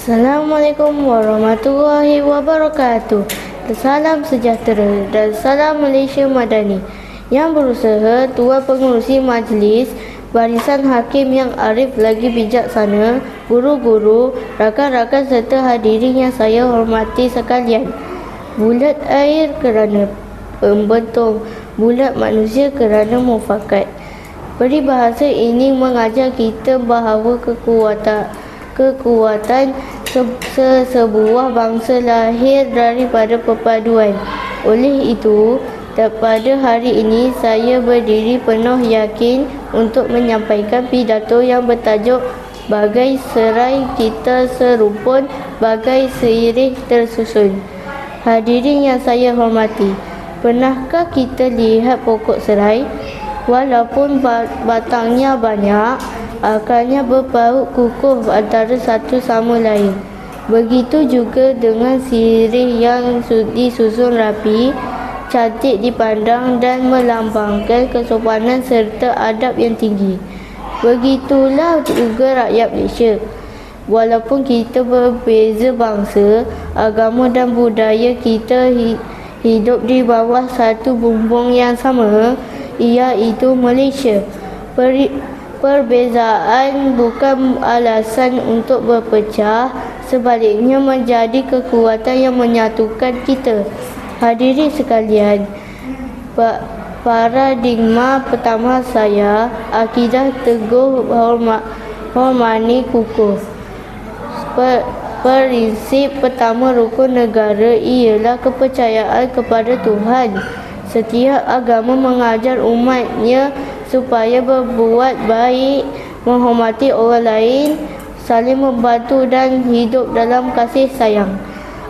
Assalamualaikum warahmatullahi wabarakatuh. Salam sejahtera dan salam Malaysia Madani. Yang berusaha Tuan Pengerusi Majlis, barisan hakim yang arif lagi bijaksana, guru-guru, rakan-rakan serta hadirin yang saya hormati sekalian. Bulat air kerana pembentung, bulat manusia kerana mufakat. Peribahasa ini mengajar kita bahawa kekuatan sebuah bangsa lahir daripada perpaduan. Oleh itu, pada hari ini saya berdiri penuh yakin untuk menyampaikan pidato yang bertajuk Bagai serai kita serupun, bagai seirih tersusun. Hadirin yang saya hormati, pernahkah kita lihat pokok serai? Walaupun batangnya banyak, akarnya berpaut kukuh antara satu sama lain. Begitu juga dengan sirih yang disusun rapi, cantik dipandang dan melambangkan kesopanan serta adab yang tinggi. Begitulah juga rakyat Malaysia. Walaupun kita berbeza bangsa, agama dan budaya, kita hidup di bawah satu bumbung yang sama, iaitu Malaysia. Perbezaan bukan alasan untuk berpecah, sebaliknya menjadi kekuatan yang menyatukan kita. Hadirin sekalian, paradigma pertama saya, akidah teguh hormani kukuh. Prinsip pertama rukun negara ialah kepercayaan kepada Tuhan. Setiap agama mengajar umatnya supaya berbuat baik, menghormati orang lain, saling membantu dan hidup dalam kasih sayang.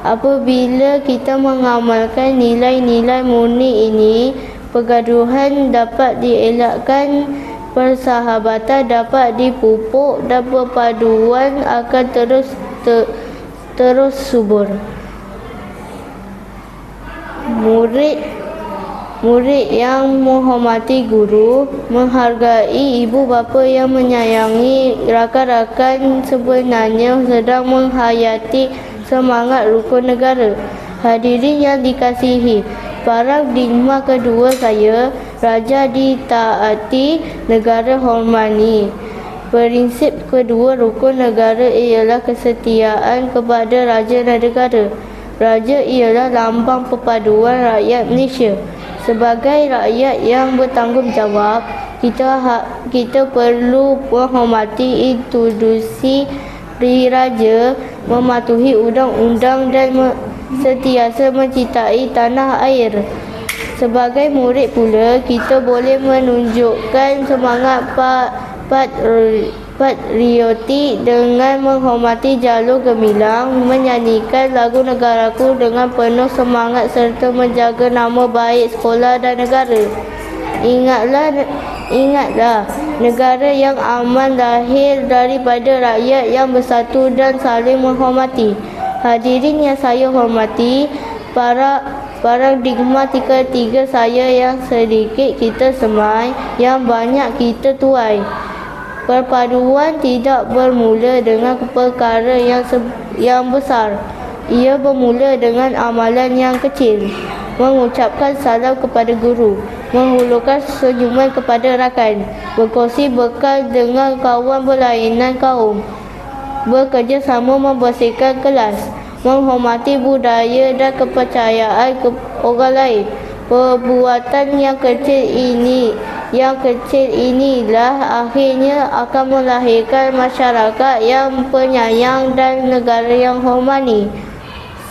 Apabila kita mengamalkan nilai-nilai murni ini, pergaduhan dapat dielakkan, persahabatan dapat dipupuk dan perpaduan akan terus subur. Murid yang menghormati guru, menghargai ibu bapa yang menyayangi rakan-rakan, sebenarnya sedang menghayati semangat rukun negara. Hadirin yang dikasihi, paradigma kedua saya, raja ditaati, negara hormati. Prinsip kedua rukun negara ialah kesetiaan kepada raja dan negara. Raja ialah lambang perpaduan rakyat Malaysia. Sebagai rakyat yang bertanggungjawab, kita perlu menghormati institusi diraja, mematuhi undang-undang dan sentiasa mencintai tanah air. Sebagai murid pula, kita boleh menunjukkan semangat patriotik dengan menghormati jalur gemilang, menyanyikan lagu negaraku dengan penuh semangat serta menjaga nama baik sekolah dan negara. Ingatlah, negara yang aman lahir daripada rakyat yang bersatu dan saling menghormati. Hadirin yang saya hormati, paradigma ketiga saya, yang sedikit kita semai, yang banyak kita tuai. Perpaduan tidak bermula dengan perkara yang besar. Ia bermula dengan amalan yang kecil. Mengucapkan salam kepada guru, menghulurkan senyuman kepada rakan, berkongsi bekal dengan kawan berlainan kaum, bekerjasama membersihkan kelas, menghormati budaya dan kepercayaan orang lain. Perbuatan yang kecil inilah akhirnya akan melahirkan masyarakat yang penyayang dan negara yang hormati.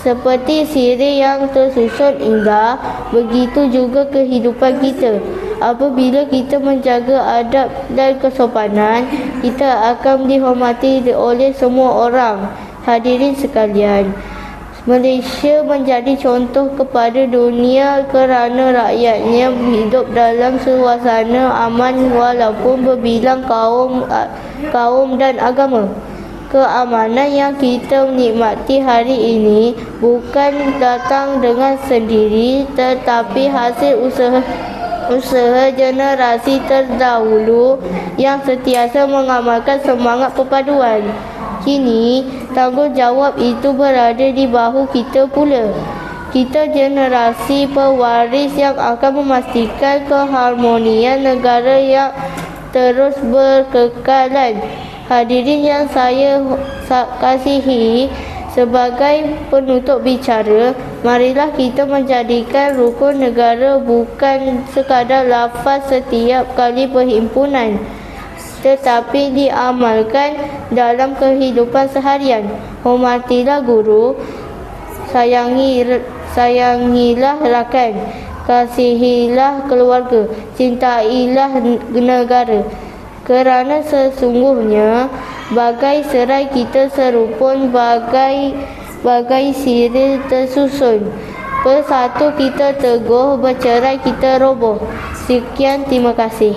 Seperti sirih yang tersusun indah, begitu juga kehidupan kita. Apabila kita menjaga adab dan kesopanan, kita akan dihormati oleh semua orang. Hadirin sekalian, Malaysia menjadi contoh kepada dunia kerana rakyatnya hidup dalam suasana aman walaupun berbilang kaum dan agama. Keamanan yang kita nikmati hari ini bukan datang dengan sendiri, tetapi hasil usaha generasi terdahulu yang sentiasa mengamalkan semangat perpaduan. Kini, tanggungjawab itu berada di bahu kita pula. Kita generasi pewaris yang akan memastikan keharmonian negara yang terus berkekalan. Hadirin yang saya kasihi, sebagai penutup bicara, marilah kita menjadikan rukun negara bukan sekadar lafaz setiap kali perhimpunan, tetapi diamalkan dalam kehidupan seharian. Hormatilah guru, sayangilah rakan, kasihilah keluarga, cintailah negara. Kerana sesungguhnya bagai serai kita serupun, bagai siril tersusun. Bersatu kita teguh, bercerai kita roboh. Sekian, terima kasih.